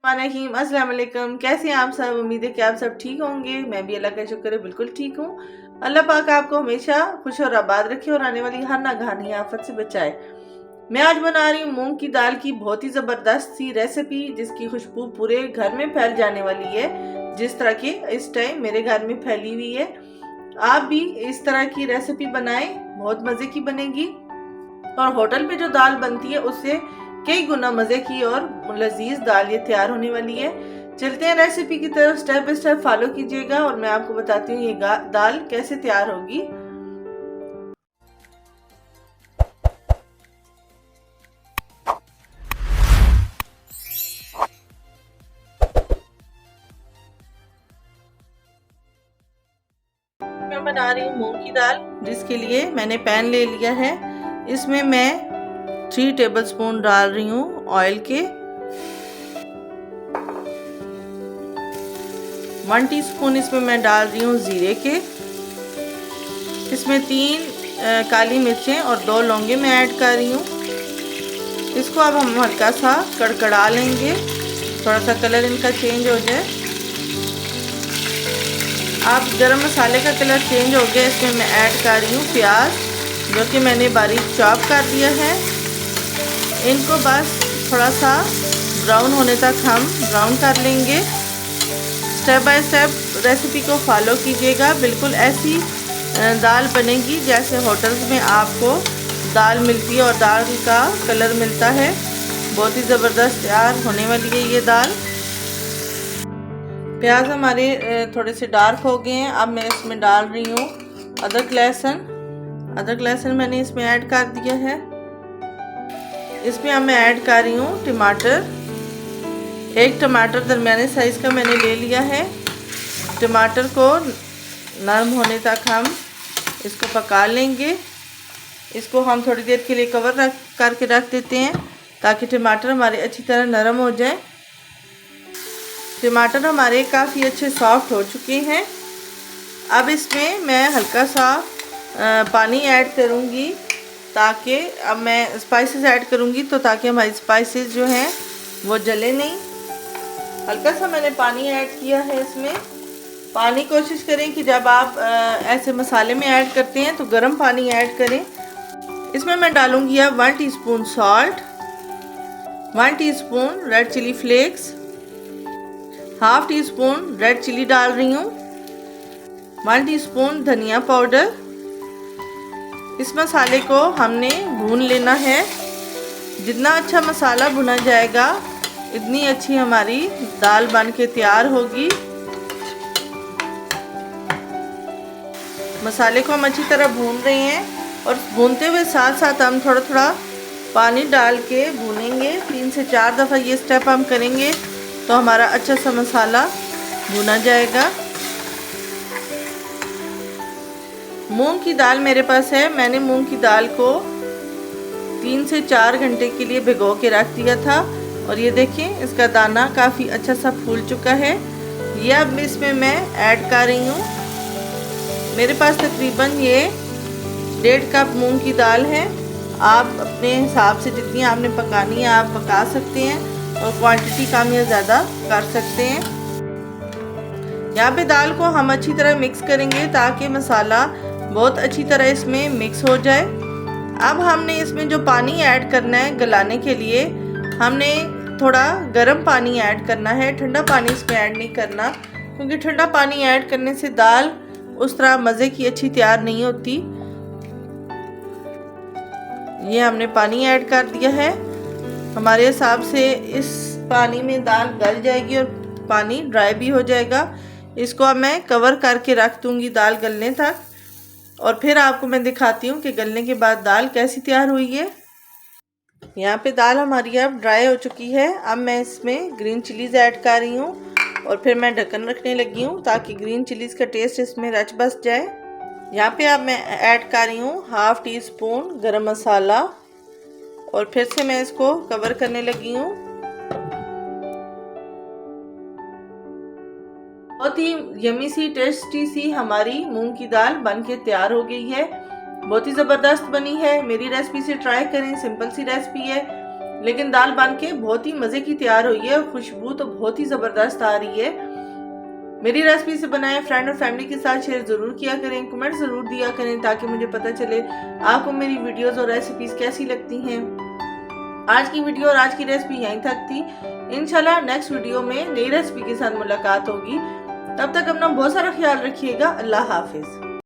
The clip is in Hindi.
वालेकुम अस्सलाम वालेकुम। कैसे हैं आप सब? उम्मीद है कि आप सब ठीक होंगे। मैं भी अल्लाह का शुक्र है बिल्कुल ठीक हूँ। अल्लाह पाक आपको हमेशा खुश और आबाद रखे और आने वाली हर नागहानी आफत से बचाए। मैं आज बना रही हूँ मूंग की दाल की बहुत ही ज़बरदस्त सी रेसिपी, जिसकी खुशबू पूरे घर में फैल जाने वाली है, जिस तरह की इस टाइम मेरे घर में फैली हुई है। आप भी इस तरह की रेसिपी बनाएं, बहुत मज़े की बनेगी और होटल पे जो दाल बनती है उससे कई गुना मज़े की और लजीज दाल ये तैयार होने वाली है। चलते हैं रेसिपी की तरफ, स्टेप बाय स्टेप फॉलो कीजिएगा और मैं आपको बताती हूँ ये दाल कैसे तैयार होगी। मैं बना रही हूँ मूंग की दाल, जिसके लिए मैंने पैन ले लिया है। इसमें मैं 3 टेबलस्पून डाल रही हूँ ऑयल के। 1 टीस्पून इसमें मैं डाल रही हूँ जीरे के। इसमें 3 काली मिर्चें और 2 लौंगे मैं ऐड कर रही हूँ। इसको अब हम हल्का सा कड़कड़ा लेंगे, थोड़ा सा कलर इनका चेंज हो जाए। अब गरम मसाले का कलर चेंज हो गया, इसमें मैं ऐड कर रही हूँ प्याज, जो कि मैंने बारीक चॉप कर दिया है। इनको बस थोड़ा सा ब्राउन होने तक हम ब्राउन कर लेंगे। स्टेप बाय स्टेप रेसिपी को फॉलो कीजिएगा, बिल्कुल ऐसी दाल बनेगी जैसे होटल्स में आपको दाल मिलती है और दाल का कलर मिलता है। बहुत ही ज़बरदस्त तैयार होने वाली है ये दाल। प्याज हमारे थोड़े से डार्क हो गए हैं। अब मैं इसमें डाल रही हूँ अदरक लहसुन मैंने इसमें ऐड कर दिया है। इसमें अब मैं ऐड कर रही हूँ टमाटर। 1 टमाटर दरमियाने साइज़ का मैंने ले लिया है। टमाटर को नरम होने तक हम इसको पका लेंगे। इसको हम थोड़ी देर के लिए कवर करके रख देते हैं, ताकि टमाटर हमारे अच्छी तरह नरम हो जाए। टमाटर हमारे काफ़ी अच्छे सॉफ्ट हो चुके हैं। अब इसमें मैं हल्का सा पानी ऐड करूँगी, ताकि अब मैं स्पाइसेस ऐड करूँगी तो ताकि हमारी स्पाइसेस जो हैं वो जले नहीं। हल्का सा मैंने पानी ऐड किया है इसमें। पानी कोशिश करें कि जब आप ऐसे मसाले में ऐड करते हैं तो गर्म पानी ऐड करें। इसमें मैं डालूँगी अब 1 teaspoon salt, 1 teaspoon red chilli flakes, half teaspoon red chilli डाल रही हूँ, 1 टीस्पून धनिया पाउडर। इस मसाले को हमने भून लेना है। जितना अच्छा मसाला भुना जाएगा इतनी अच्छी हमारी दाल बन के तैयार होगी। मसाले को हम अच्छी तरह भून रहे हैं और भूनते हुए साथ साथ हम थोड़ा थोड़ा पानी डाल के भूनेंगे। 3 से 4 दफ़ा ये स्टेप हम करेंगे तो हमारा अच्छा सा मसाला भुना जाएगा। मूंग की दाल मेरे पास है। मैंने मूंग की दाल को 3 से 4 घंटे के लिए भिगो के रख दिया था और ये देखें इसका दाना काफ़ी अच्छा सा फूल चुका है। ये अब इसमें मैं ऐड कर रही हूँ। मेरे पास तकरीबन ये 1.5 कप मूंग की दाल है। आप अपने हिसाब से जितनी आपने पकानी है आप पका सकते हैं और क्वांटिटी कम या ज़्यादा कर सकते हैं। यहाँ पे दाल को हम अच्छी तरह मिक्स करेंगे ताकि मसाला बहुत अच्छी तरह इसमें मिक्स हो जाए। अब हमने इसमें जो पानी ऐड करना है गलाने के लिए, हमने थोड़ा गर्म पानी ऐड करना है। ठंडा पानी इसमें ऐड नहीं करना, क्योंकि ठंडा पानी ऐड करने से दाल उस तरह मज़े की अच्छी तैयार नहीं होती। ये हमने पानी ऐड कर दिया है। हमारे हिसाब से इस पानी में दाल गल जाएगी और पानी ड्राई भी हो जाएगा। इसको अब मैं कवर करके रख दूँगी दाल गलने तक, और फिर आपको मैं दिखाती हूँ कि गलने के बाद दाल कैसी तैयार हुई है। यहाँ पे दाल हमारी अब ड्राई हो चुकी है। अब मैं इसमें ग्रीन चिलीज़ ऐड कर रही हूँ और फिर मैं ढक्कन रखने लगी हूँ ताकि ग्रीन चिलीज़ का टेस्ट इसमें रच बस जाए। यहाँ पे अब मैं ऐड कर रही हूँ हाफ टी स्पून गरम मसाला और फिर से मैं इसको कवर करने लगी हूँ। बहुत ही यमी सी टेस्टी सी हमारी मूंग की दाल बन के तैयार हो गई है। बहुत ही ज़बरदस्त बनी है। मेरी रेसिपी से ट्राई करें, सिंपल सी रेसिपी है। लेकिन दाल बन के बहुत ही मज़े की तैयार हुई है और खुशबू तो बहुत ही ज़बरदस्त आ रही है। मेरी रेसिपी से बनाए फ्रेंड और फैमिली के साथ शेयर ज़रूर किया करें, कमेंट ज़रूर दिया करें ताकि मुझे पता चले आपको मेरी वीडियोस और रेसिपीज़ कैसी लगती हैं। आज की वीडियो और आज की रेसिपी यहीं तक थी। इंशाल्लाह नेक्स्ट वीडियो में नई रेसिपी के साथ मुलाकात होगी। तब तक अपना बहुत सारा ख्याल रखिएगा। अल्लाह हाफिज़।